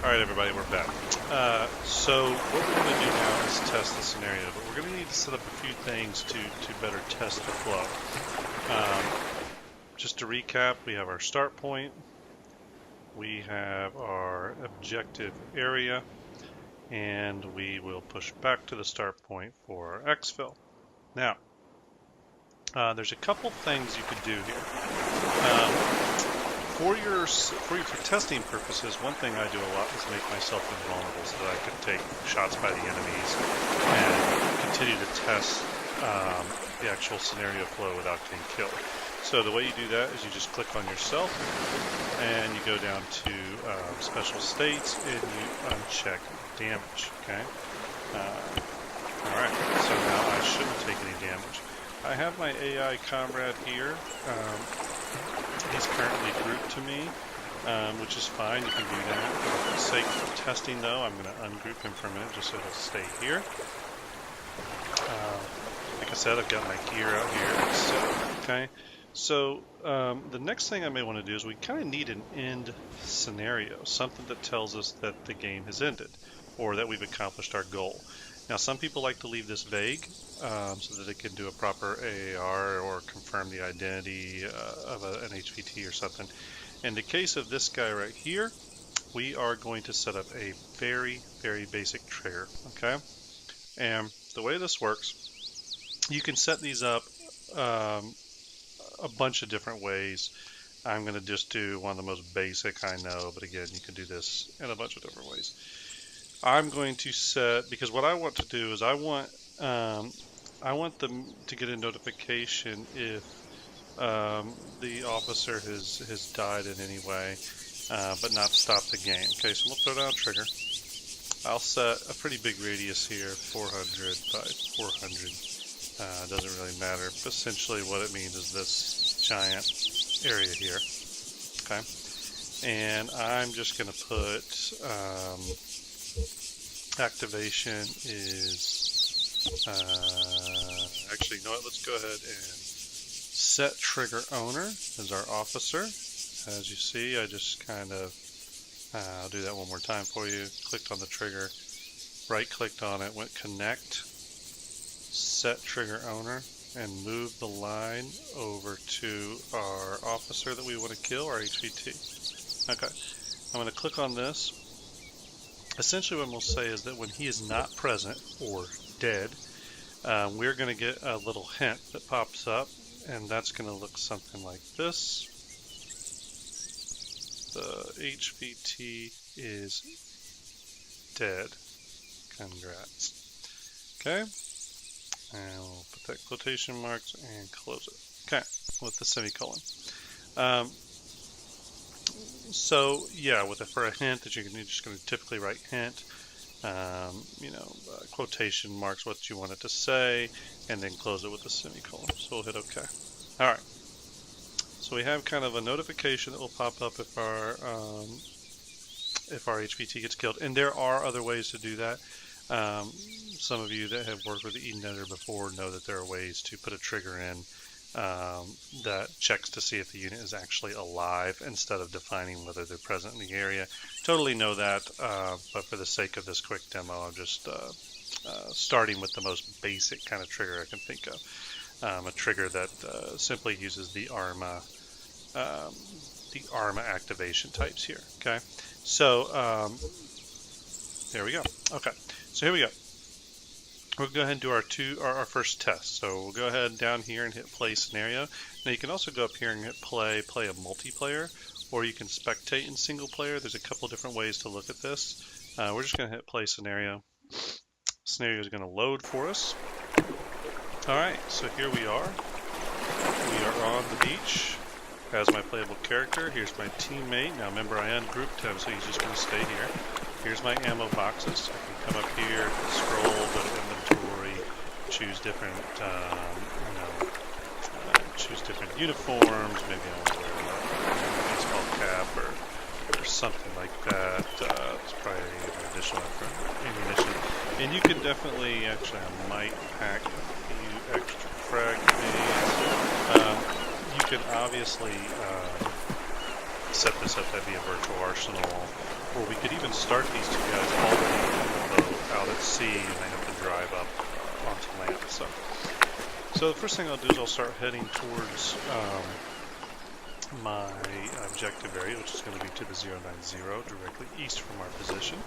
Alright everybody, we're back. So what we're going to do now is test the scenario, but we're going to need to set up a few things to better test the flow. Just to recap, we have our start point, we have our objective area, and we will push back to the start point for our exfil. Now, there's a couple things you could do here. For testing purposes, one thing I do a lot is make myself invulnerable so that I can take shots by the enemies and continue to test the actual scenario flow without getting killed. So the way you do that is you just click on yourself and you go down to special states and you uncheck damage. Okay. Alright, so now I shouldn't take any damage. I have my AI comrade here. He's currently grouped to me, which is fine. You can do that. For the sake of testing, though, I'm going to ungroup him for a minute just so he'll stay here. Like I said, I've got my gear out here. Okay. So the next thing I may want to do is we kind of need an end scenario, something that tells us that the game has ended or that we've accomplished our goal. Now, some people like to leave this vague so that they can do a proper AAR or confirm the identity of an HVT or something. In the case of this guy right here, we are going to set up a very, very basic trigger, okay? And the way this works, you can set these up a bunch of different ways. I'm going to just do one of the most basic I know, but again, you can do this in a bunch of different ways. I'm going to set, because what I want to do is I want them to get a notification if the officer has died in any way, but not stop the game. Okay, so we'll throw down a trigger. I'll set a pretty big radius here, 400 by 400. Doesn't really matter. But essentially what it means is this giant area here. Okay, and I'm just going to put activation is actually, you know what, let's go ahead and set trigger owner as our officer. As you see, I just kind of I'll do that one more time for you. Clicked on the trigger, right clicked on it, went connect, set trigger owner, and move the line over to our officer that we want to kill, our HVT. Okay, I'm going to click on this. Essentially what we'll say is that when he is not present or dead, we're going to get a little hint that pops up, and that's going to look something like this. The HVT is dead. Congrats. Okay, and we'll put that quotation marks and close it. Okay, with the semicolon. So yeah, for a hint that you're just going to typically write hint, quotation marks what you want it to say, and then close it with a semicolon. So we'll hit OK. All right. So we have kind of a notification that will pop up if our HVT gets killed, and there are other ways to do that. Some of you that have worked with the ENetter before know that there are ways to put a trigger in that checks to see if the unit is actually alive instead of defining whether they're present in the area. Totally know that, but for the sake of this quick demo, I'm just starting with the most basic kind of trigger I can think of. A trigger that simply uses the ARMA activation types here. Okay, so there we go. Okay, so here we go. We'll go ahead and do our first test. So we'll go ahead down here and hit play scenario. Now you can also go up here and hit play a multiplayer, or you can spectate in single player. There's a couple different ways to look at this. We're just going to hit play scenario. Scenario is going to load for us. All right, so here we are. We are on the beach as my playable character. Here's my teammate. Now remember, I ungrouped him, so he's just going to stay here. Here's my ammo boxes. I can come up here, scroll, go to inventory, choose different, choose different uniforms. Maybe I want to wear a baseball cap or something like that. It's probably an additional ammunition. And you can definitely, actually, I might pack a few extra frag grenades. You can obviously set this up to be a virtual arsenal, or we could even start these two guys already in the boat out at sea, and they have to drive up onto land. So the first thing I'll do is I'll start heading towards my objective area, which is going to be to the 090, directly east from our position.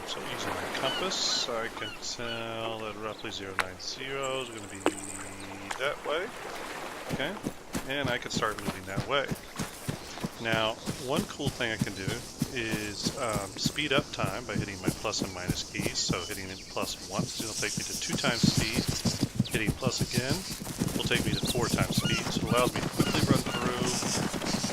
So using my compass, I can tell that roughly 090 is going to be that way. Okay, and I can start moving that way. Now, one cool thing I can do is speed up time by hitting my plus and minus keys. So hitting it plus once, it'll take me to 2 times speed. Hitting plus again will take me to 4 times speed. So it allows me to quickly run through.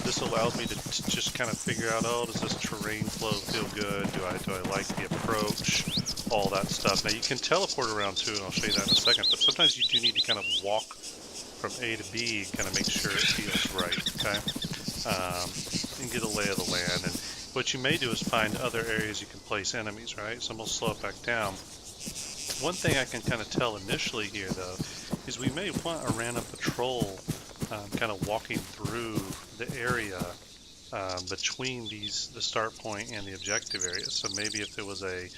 This allows me to just kind of figure out, oh, does this terrain flow feel good? Do I like the approach? All that stuff. Now you can teleport around too, and I'll show you that in a second, but sometimes you do need to kind of walk from A to B and kind of make sure it feels right, okay? And get a lay of the land. And what you may do is find other areas you can place enemies, right? So I'm going to slow it back down. One thing I can kind of tell initially here, though, is we may want a random patrol kind of walking through the area between the start point and the objective area. So maybe if there was a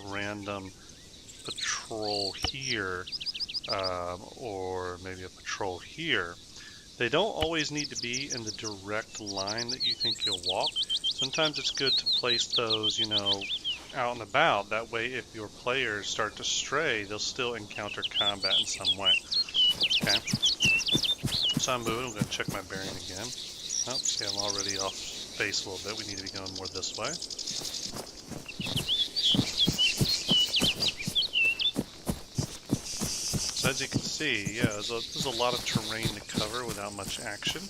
random patrol here, or maybe a patrol here. They don't always need to be in the direct line that you think you'll walk. Sometimes it's good to place those, out and about. That way, if your players start to stray, they'll still encounter combat in some way. Okay. So I'm moving. I'm going to check my bearing again. Oh, see, I'm already off base a little bit. We need to be going more this way. So as you can see, yeah, there's a lot of terrain to cover without much action.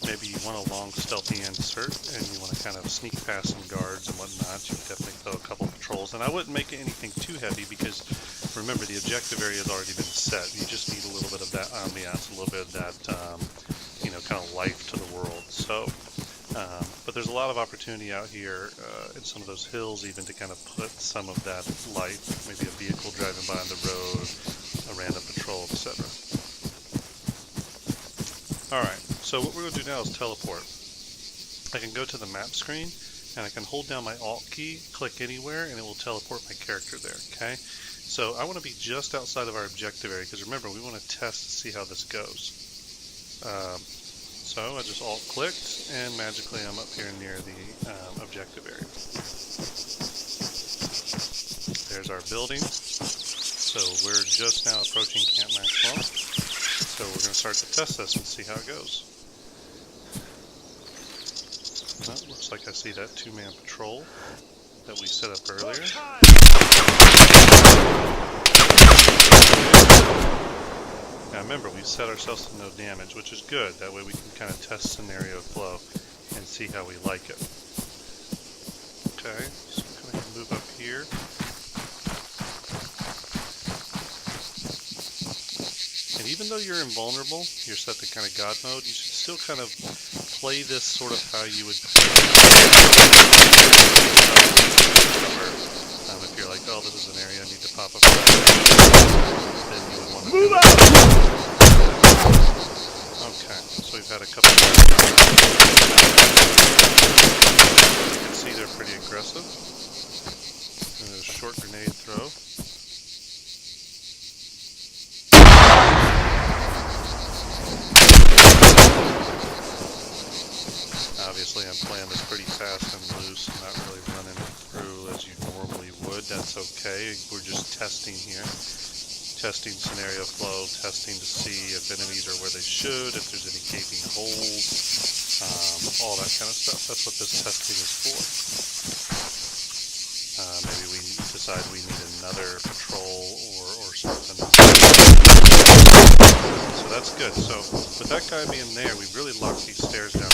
Maybe you want a long stealthy insert and you want to kind of sneak past some guards and whatnot. You can definitely throw a couple patrols. And I wouldn't make it anything too heavy because, remember, the objective area has already been set. You just need a little bit of that ambiance, a little bit of that, kind of life to the world. So, but there's a lot of opportunity out here in some of those hills even to kind of put some of that life, maybe a vehicle driving by on the road, a random patrol, etc. Alright, so what we're going to do now is teleport. I can go to the map screen, and I can hold down my Alt key, click anywhere, and it will teleport my character there, okay? So I want to be just outside of our objective area, because remember, we want to test to see how this goes. So I just Alt clicked, and magically I'm up here near the objective area. There's our building. So we're just now approaching Camp Maxwell. So we're going to start to test this and see how it goes. Well, looks like I see that 2-man patrol that we set up earlier. Now remember, we set ourselves to no damage, which is good. That way we can kind of test scenario flow and see how we like it. Okay, so I'm going to move up here. And even though you're invulnerable, you're set to kind of God mode, you should still kind of play this sort of how you would if you're like, oh, this is an area I need to pop up, then you would want to move out. Okay, so we've had a couple of you can see they're pretty aggressive. And there's a short grenade throw. Obviously I'm playing this pretty fast and loose, not really running it through as you normally would. That's okay. We're just testing here. Testing scenario flow, testing to see if enemies are where they should, if there's any gaping holes, all that kind of stuff. That's what this testing is for. Maybe we decide we need another patrol or something. So that's good. So with that guy being there, we really locked these stairs down.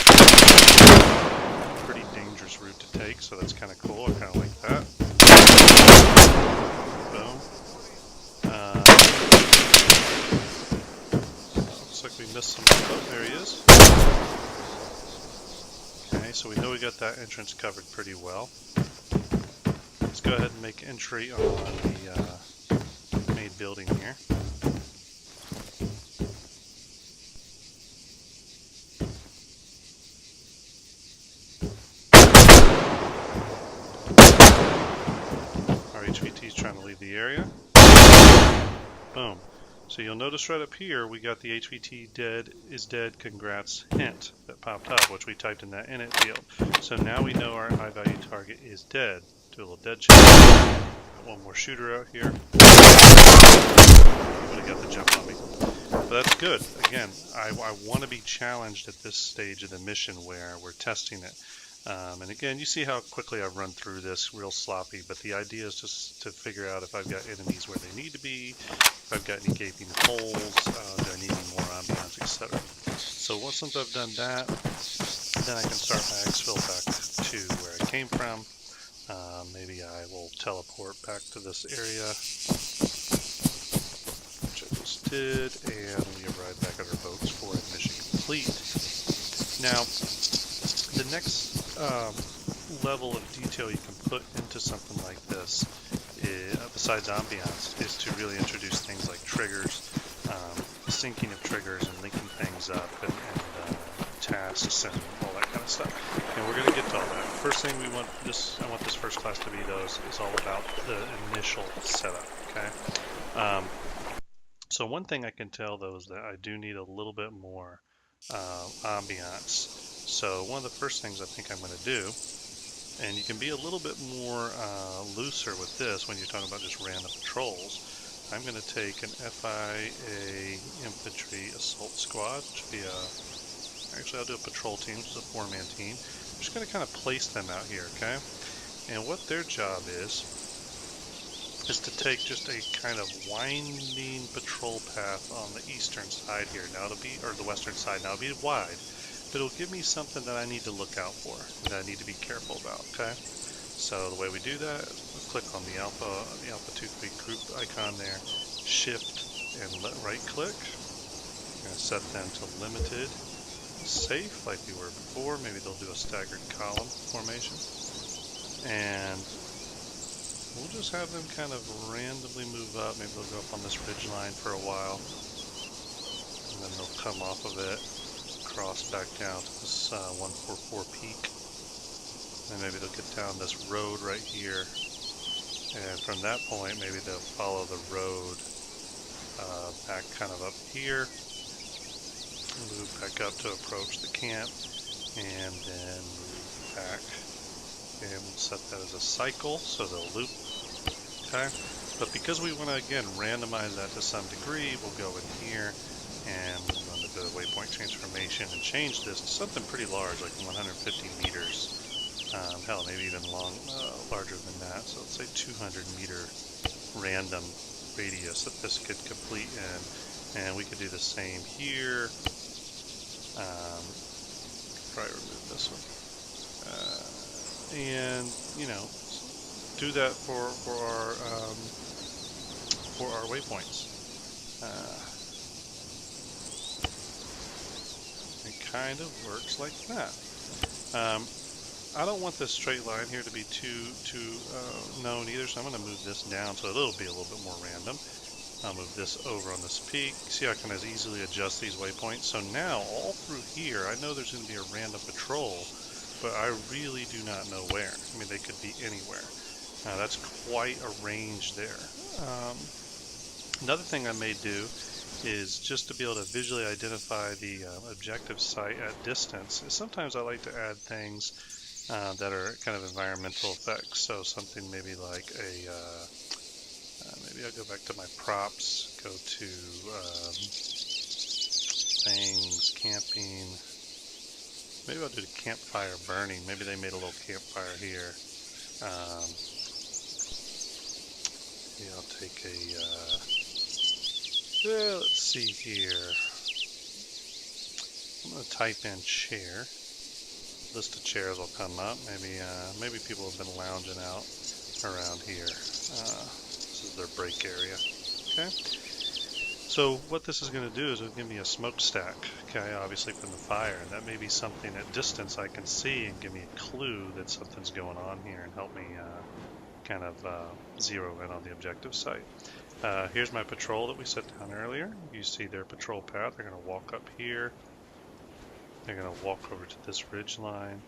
Pretty dangerous route to take, so that's kind of cool. I kind of like that. Boom. Looks like we missed some. Oh, there he is. Okay, so we know we got that entrance covered pretty well. Let's go ahead and make entry on the main building here. Save the area. Boom. So you'll notice right up here we got the HVT dead is dead congrats hint that popped up, which we typed in that init field. So now we know our high value target is dead. Do a little dead check. Got one more shooter out here. But he got the jump on me. But that's good. Again, I want to be challenged at this stage of the mission where we're testing it. And again, you see how quickly I've run through this real sloppy, but the idea is just to figure out if I've got enemies where they need to be, if I've got any gaping holes, do I need any more ambiance, etc. So once I've done that, then I can start my exfil back to where I came from. Maybe I will teleport back to this area, which I just did, and we arrive back at our boats for a mission complete. Now, the next level of detail you can put into something like this, besides ambiance, is to really introduce things like triggers, syncing of triggers and linking things up, and tasks and all that kind of stuff. And we're going to get to all that. First thing I want this first class to be, though, is all about the initial setup. Okay. So one thing I can tell, though, is that I do need a little bit more ambiance. So one of the first things I think I'm going to do, and you can be a little bit more looser with this when you're talking about just random patrols. I'm going to take an FIA Infantry Assault Squad, which would be actually I'll do a patrol team, which is a 4-man team. I'm just going to kind of place them out here, okay? And what their job is to take just a kind of winding patrol path on the eastern side here. Now it'll be, or the western side, now it'll be wide. But it'll give me something that I need to look out for, that I need to be careful about, okay? So the way we do that is we'll click on the Alpha 2-3 group icon there, shift and right click. I'm going to set them to limited safe like we were before. Maybe they'll do a staggered column formation. And we'll just have them kind of randomly move up. Maybe they'll go up on this ridge line for a while. And then they'll come off of it, cross back down to this 144 peak, and maybe they'll get down this road right here, and from that point maybe they'll follow the road back kind of up here, move back up to approach the camp, and then move back, and we'll set that as a cycle so they'll loop. Okay, but because we want to again randomize that to some degree, we'll go in here and we'll run the waypoint transformation and change this to something pretty large, like 150 meters. Hell, maybe even larger than that. So let's say 200 meter random radius that this could complete in. And we could do the same here. Probably remove this one. And, you know, do that for our waypoints. It kind of works like that. I don't want this straight line here to be too known either, so I'm going to move this down so it'll be a little bit more random. I'll move this over on this peak. See how I can easily adjust these waypoints. So now all through here, I know there's going to be a random patrol, but I really do not know where. I mean, they could be anywhere. Now that's quite a range there. Another thing I may do is just to be able to visually identify the objective site at distance. Sometimes I like to add things that are kind of environmental effects. So something maybe like a, maybe I'll go back to my props, go to things, camping. Maybe I'll do the campfire burning. Maybe they made a little campfire here. Maybe I'll take a, let's see here. I'm going to type in chair. List of chairs will come up. Maybe people have been lounging out around here. This is their break area. Okay. So what this is going to do is it'll give me a smokestack, okay, obviously from the fire, and that may be something at distance I can see and give me a clue that something's going on here and help me kind of zero in on the objective site. Here's my patrol that we set down earlier. You see their patrol path. They're going to walk up here. They're going to walk over to this ridge line,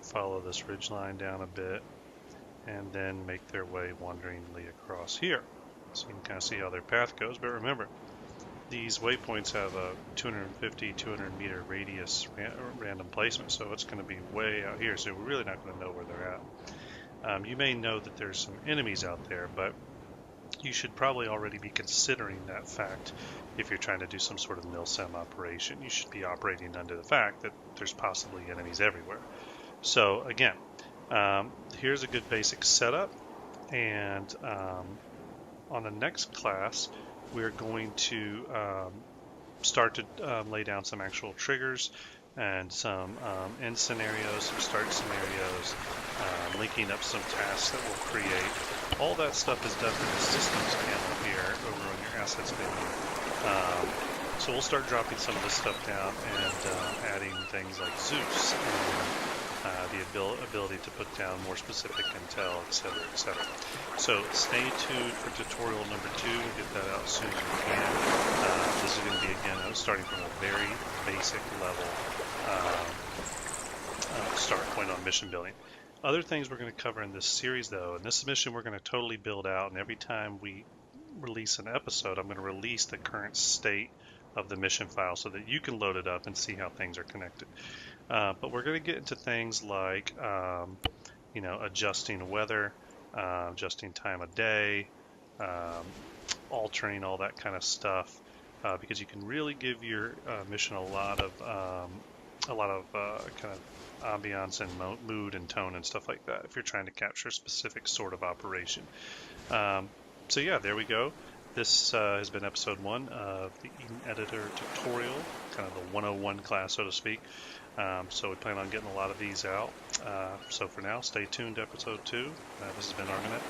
follow this ridge line down a bit, and then make their way wanderingly across here. So you can kind of see how their path goes. But remember, these waypoints have a 250, 200 meter radius random placement, so it's going to be way out here. So we're really not going to know where they're at. You may know that there's some enemies out there, but you should probably already be considering that fact if you're trying to do some sort of milsim operation. You should be operating under the fact that there's possibly enemies everywhere. So again, here's a good basic setup, and on the next class we're going to start to lay down some actual triggers and some end scenarios, some start scenarios, linking up some tasks that will create. All that stuff is done in the systems panel here over on your assets menu. So we'll start dropping some of this stuff down and adding things like Zeus and the ability to put down more specific intel, etc., etc. So stay tuned for tutorial number 2. We'll get that out as soon as we can. This is going to be, again, starting from a very basic level start point on mission building. Other things we're going to cover in this series, though, and this mission we're going to totally build out, and every time we release an episode, I'm going to release the current state of the mission file so that you can load it up and see how things are connected. But we're going to get into things like, adjusting weather, adjusting time of day, altering all that kind of stuff, because you can really give your mission a lot of kind of ambiance and mood and tone and stuff like that if you're trying to capture a specific sort of operation. So yeah, there we go. This has been episode 1 of the Eden Editor tutorial, kind of the 101 class, so to speak. So we plan on getting a lot of these out. So for now, stay tuned to episode 2. This has been ARMAnet.